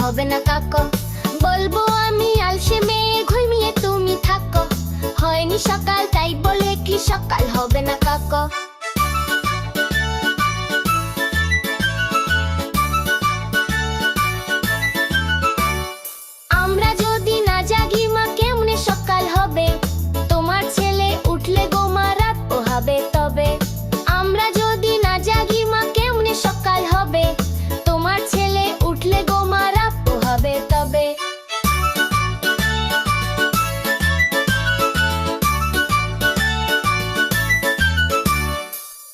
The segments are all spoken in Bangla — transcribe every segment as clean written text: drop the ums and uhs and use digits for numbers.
হবে না কাকো। বলবো আমি আলসে মেয়ে, ঘুমিয়ে তুমি থাকো। হয়নি সকাল, তাই বলে কি সকাল হবে না কাকো। আমরা যদি না জাগি মা, কেমনে সকাল হবে? তোমার ছেলে উঠলে গো মা, রাত পোহাবে তবে। আমরা যদি না জাগি মা, কেমনে সকাল হবে? তোমার ছেলে উঠলে গো মা, রাত পোহাবে তবে।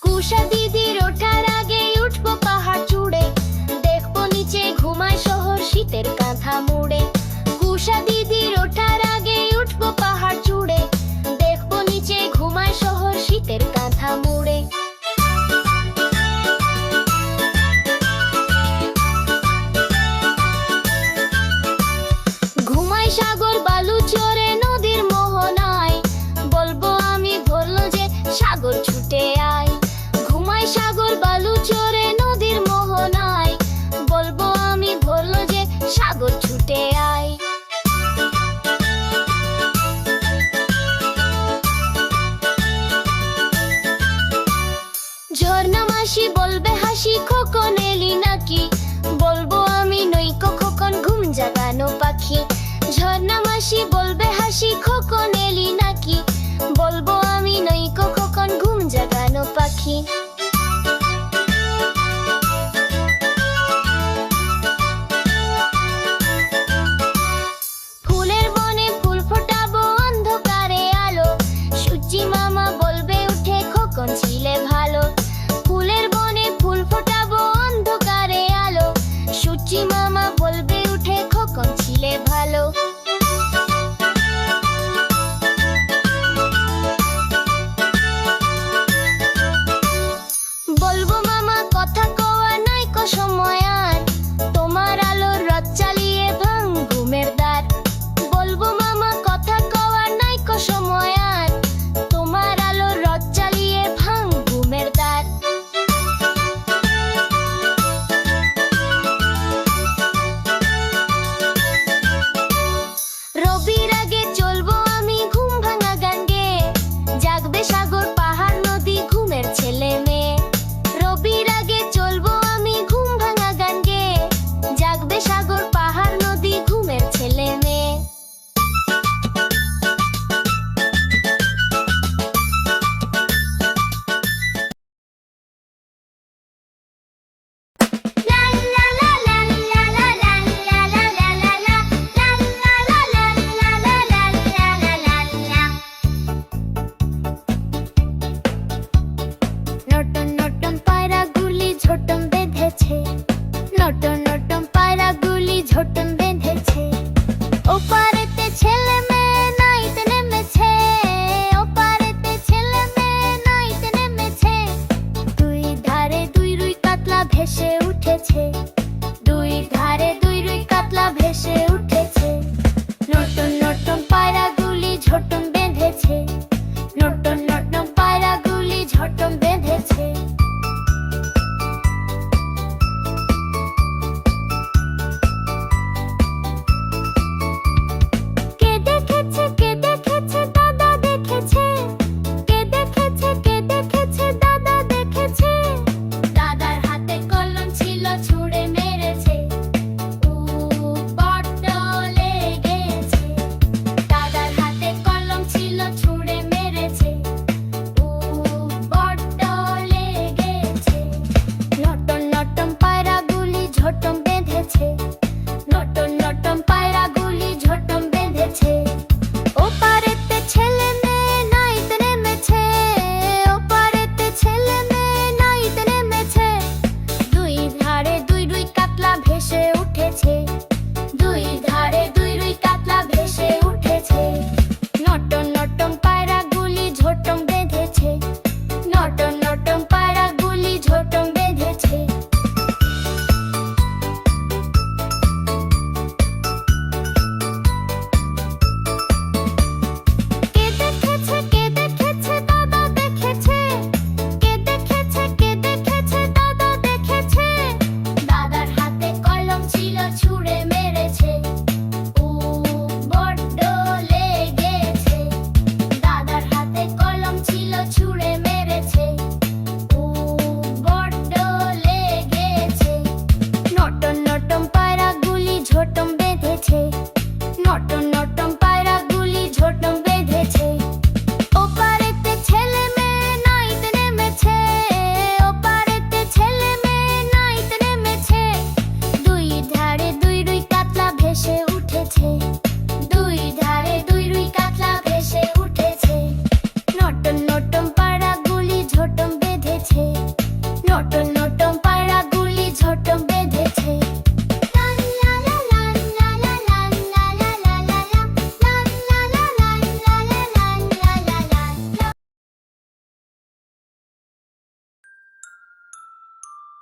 কুষা দিদির ওঠার আগে উঠবো পাহাড় চূড়ে, দেখবো নিচে ঘুমায় শহর শীতের কাঁথা মুড়ে। কুষা দিদির ওঠার আগে উঠবো পাহাড় চূড়ে, দেখবো নিচে ঘুমায় শহর শীতের কাঁথা মুড়ে। ঘুমায় সাগর বালু চরে নদীর মোহনায়, বলবো আমি ভরলো যে সাগর ছুটে আয়। ঘুমায় সাগর বালু চরে নদীর মোহনায়, বলবো আমি ভরলো যে সাগর ছুটে আয়। ঝর্ণা মাসি বলবে হাসি, খোকন এলি নাকি? বলবো আমি নইকো খোকন, ঘুম জাগানো পাখি। ঝর্ণা মাসি বলবে হাসি, খোকন এলি নাকি? বলবো আমি নইকো খোকন, ঘুম জাগানো পাখি। ফুলের বনে ফুল ফোটাবো অন্ধকারে আলো, সূর্যি মামা বলবে উঠে খোকন ছিলে ভালো। ফুলের বনে ফুল ফোটাবো অন্ধকারে আলো, সূর্যি মামা বলবে উঠে খোকন ছিলে ভালো।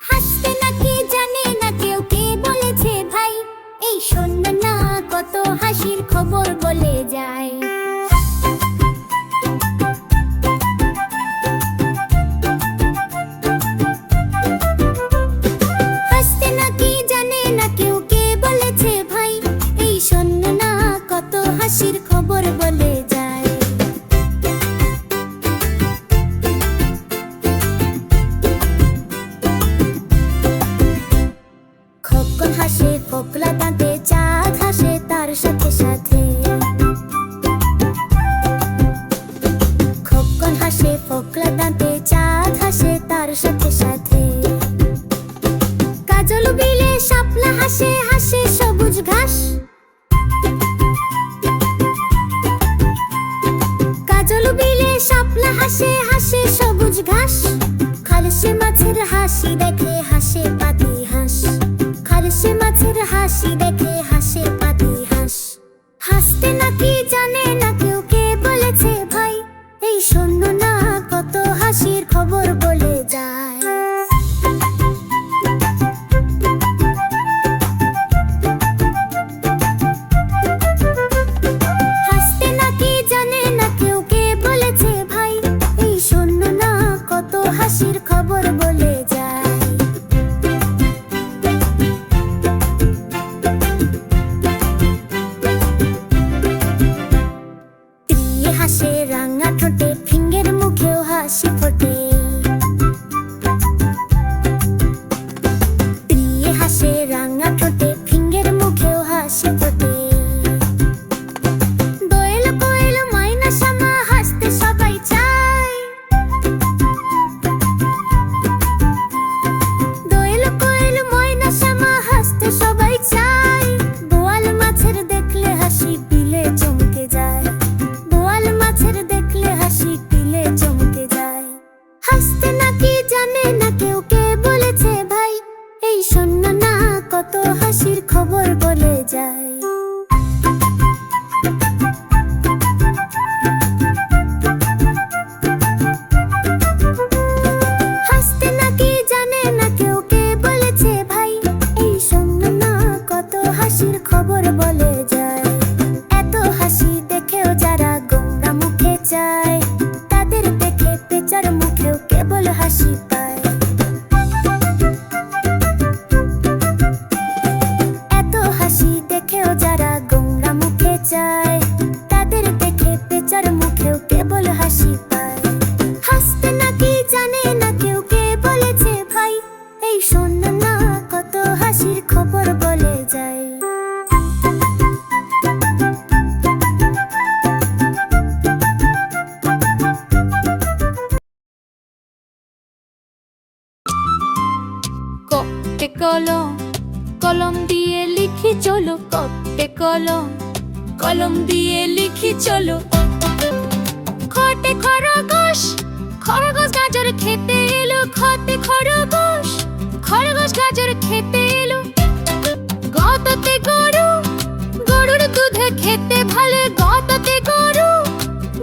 হাসতে নাকি জানে না কেউ, কে বলেছে ভাই? এই শোন না কত হাসির খবর বলে যায়। হাসতে নাকি জানে না কেউ, কে বলেছে ভাই? এই শোন না কত হাসির খবর বলে যায়। খোকন হাসে ফোকলা দাঁতে, চাঁদ হাসে তার সাথে সাথে। খোকন হাসে ফোকলা দাঁতে, চাঁদ হাসে তার সাথে সাথে। কাজল বিলে শাপলা হাসে, হাসে সবুজ ঘাস। কাজল বিলে শাপলা হাসে, হাসে সবুজ ঘাস। খালসে মাছের হাসি দেখে হাসে পাতি হাঁস। খালসে মাছের হাসি দেখে হাসে পাতি হাঁস। হাসতে নাকি জানে না কেউ, কে বলেছে ভাই? এই শোন না কত হাসির খবর বলে যায়। হাসতে নাকি জানে না কেউ, কে বলেছে ভাই? এই শোন না কত হাসির খবর বলে যায়। ত্রিয়ে হাসে রাঙা ঠোঁটে, ফিঙ্গের মুখেও হাসি ফোটে। ত্রিয়ে হাসে রাঙা ঠোঁটে, ফিঙ্গের মুখেও হাসি ফোটে। দোয়েল কোয়েল ময়না শ্যামা হাসতে সবাই চায়। দোয়েল কোয়েল ময়না শ্যামা হাসতে সবাই চায়। বোয়াল মাছের দেখলে হাসি পিলে চমকে যায়। বোয়াল মাছের দেখলে হাসি পিলে চমকে যায়। হাসতে নাকি জানে না কেউ, কে বলেছে ভাই? এই শোন না কত হাসির খবর বলে যায়। হাসতে নাকি জানে না কেউ, কে বলেছে ভাই? এই শোন না কত হাসির খবর বলে যায়। এত হাসি দেখেও যারা গোমরা মুখে চায়, তাদের দেখে পেঁচার মুখেও কেবল হাসি পায়। এত হাসি দেখেও যারা গোমরা মুখে চায়, তাদের দেখে পেঁচার মুখেও কেবল হাসি পায়। হাসতে নাকি জানে না কেউ, কে বলেছে ভাই? এই শোন না কত হাসির খবর বলে যায়। কপে কলম, কলম দিয়ে লিখি চলো। কপে কলম, কলম দিয়ে লিখি চলো। খটে খরগোশ, খরগোশ গাজর খেতে এলো। খটে খরগোশ, খরগোশ গাজর খেতে এলো। গততে গরু, গরুর দুধে খেতে ভালো। গততে গরু,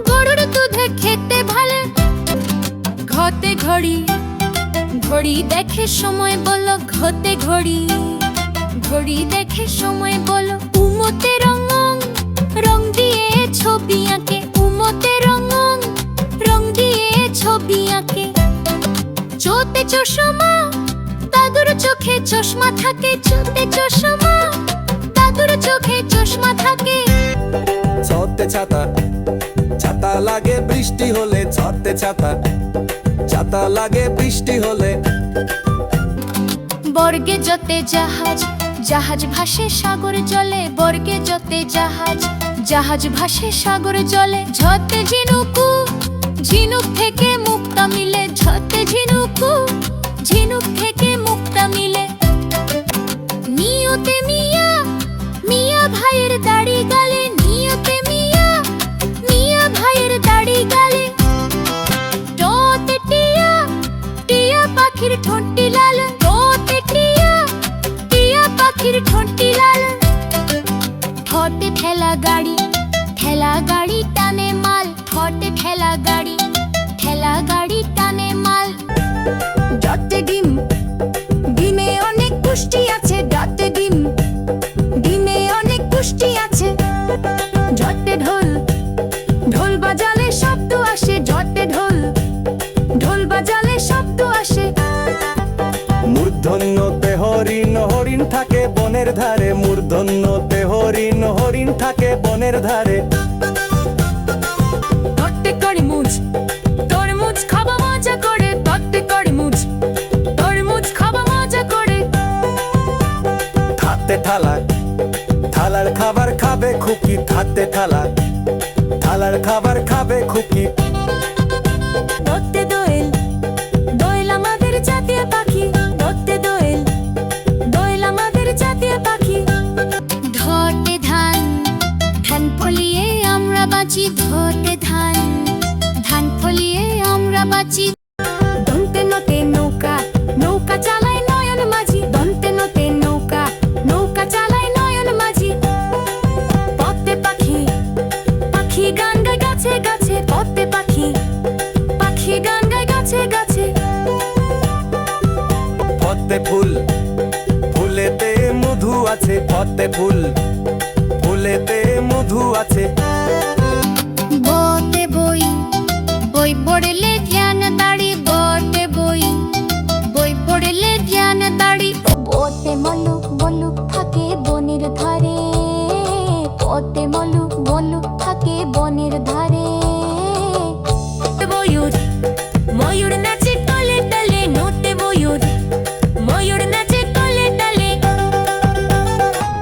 গরুর দুধে খেতে ভালো। ঘতে ঘড়ি, ঘড়ি দেখে সময় বলো। ঘতে ঘড়ি, ঘড়ি দেখে সময় বলো। উমতে রঙং, রং দিয়ে ছবি আঁকে। উমতে রঙং, রং দিয়ে ছবি আঁকে। চোতে চশমা, দাদুর চোখে চশমা থাকে। চোতে চশমা, দাদুর চোখে চশমা থাকে। ছতে ছাতা, ছাতা লাগে বৃষ্টি হলে। ছতে ছাতা, ছাতা লাগে বৃষ্টি হলে। বর্গে যতে জাহাজ, জাহাজ ভাসে সাগর জলে। বর্গে যতে জাহাজ, জাহাজ ভাসে সাগর জলে। ঝতে ঝিনুকু, ঝিনুক থেকে মুক্তা মিলে। ঝতে ঝিনুকু, ঝিনুক থেকে মুক্তা মিলে। নিয়তে মিয়া, মিয়া ভাইয়ের দাড়ি গালে। নিয়তে মিয়া, মিয়া ভাইয়ের দাড়ি গালে। টতে টিয়া, টিয়া পাখির ঠোঁটটি লাল। টতে টিয়া, টিয়া পাখির ঠোঁটটি লাল। ঠোঁটে ঠেলা গাড়ি, ঠেলা গাড়ি টানে মাল। ঠোঁটে ঠেলা গাড়ি, ঠেলা গাড়ি টানে মাল। ডটে ডিম, বনের ধারে মূর্ধন্যতে হরিণ, হরিণ থাকে বনের ধারে। ধরতে তরমুজ, তরমুজ খাবা মজা করে। ধরতে তরমুজ, তরমুজ খাবা মজা করে। হাতে থালা, থালার খাবার খাবে খুকি। হাতে থালা, থালার খাবার খাবে খুকি। ধরতে দোয়েল, দোয়েল আমাদের জাতীয় পাখি। ধরতে দোয়েল, দোয়েল আমাদের জাতীয় পাখি। ধরতে ধান, ধান ফলিয়ে আমরা বাঁচি। ধরতে ধান, ধান ফলিয়ে আমরা বাঁচি। দন্তে নতে নৌকা, নৌকা চালায় নয়ন মাঝি। দন্তে নতে নৌকা, নৌকা চালায় নয়ন মাঝি। পথে পাখি, পাখি গান গায় গাছে গাছে। পথে পাখি, পাখি গান গায় গাছে গাছে। পদ্মে ফুল, ফুলেতে মধু আছে। পদ্মে ফুল, ফুলেতে মধু আছে। বতে বই, বই পড়লে জ্ঞান দাড়ি। বতে বই, বই পড়লে জ্ঞান দাড়ি। পথে মলুক বলুক থাকে বনের ধারে। পথে মলুক বলুক থাকে বনের ধারে। ময়ূর, ময়ূর নাচে তলে তলে। নতে ময়ূর, ময়ূর নাচে তলে তলে।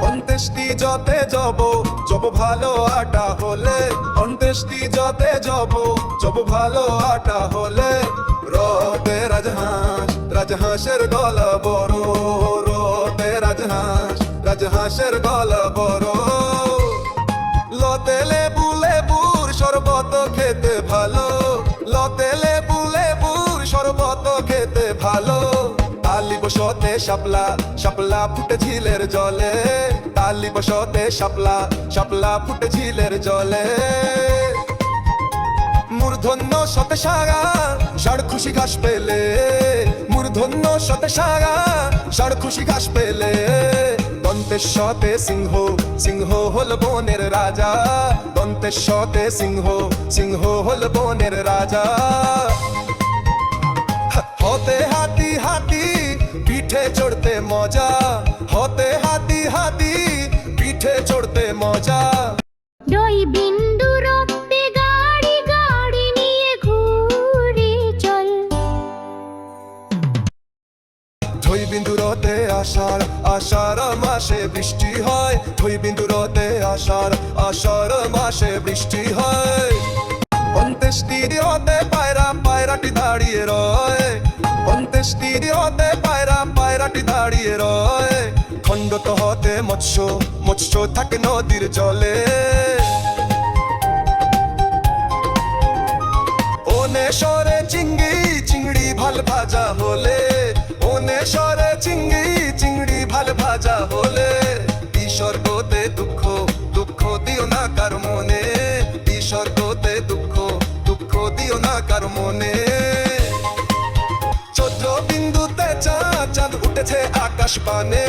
অন্ত্যেষ্টি যতে যাব, যাব ভালো আটা হলে। অন্ত্যেষ্টি যতে যাব, যাব ভালো আটা হলে। রতে রাজহাঁস, রাজহাঁসের গলা বড়। রতে রাজহাঁস, রাজহাঁসের গলা বড়। লতে লেবু, লেবুর শরবত খেতে ভালো। লতে লেবু, লেবুর শরবত খেতে ভালো। তালি বসতে শাপলা, শাপলা ফুটে ঝিলের জলে। তালি বসতে শাপলা, শাপলা ফুটে ঝিলের জলে। মূর্ধন্য শতে সাগা, ষাড় খুশি ঘাস পেলে। মূর্ধন্য শতে সাগা, ষাড় খুশি ঘাস পেলে। দন্তের শতে সিংহ, সিংহ হল বনের রাজা। দন্তের শতে সিংহ, সিংহ হল বনের রাজা। হতে হাতি, হাতি পিঠে চড়তে মজা। হতে হাতি, হাতি পিঠে চড়তে মজা। দই বিন্দু রক্তে গাড়ি, গাড়ি নিয়ে ঘুরে চল। ধই বিন্দুরতে আষাঢ়, আষাঢ় মাসে বৃষ্টি হয়। ধই বিন্দুরতে আষাঢ়, আষাঢ় মাসে বৃষ্টি হয়। অন্ত্যেষ্টি হতে পায়রা, পায়রাটি দাঁড়িয়ে রয়। অন্ত্যেষ্টি হতে পায়রা, পায়রাটি দাঁড়িয়ে রয়। খণ্ডত হতে মৎস্য, মৎস্য থাকে নদীর জলে। ওনেশ্বরে চিংড়ি, চিংড়ি ভাল ভাজা হলে। ওনেশ্বরে চিংড়ি, চিংড়ি ভাল ভাজা হলে। বিসর্গতে দুঃখ, দুঃখ দিও না কার মনে। বিসর্গতে দুঃখ, দুঃখ দিও না কার মনে। চন্দ্র বিন্দুতে চাঁদ, চাঁদ উঠেছে আকাশ পানে।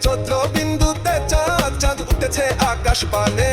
চন্দ্র বিন্দুতে চাঁদ, চাঁদ উঠেছে আকাশ পানে।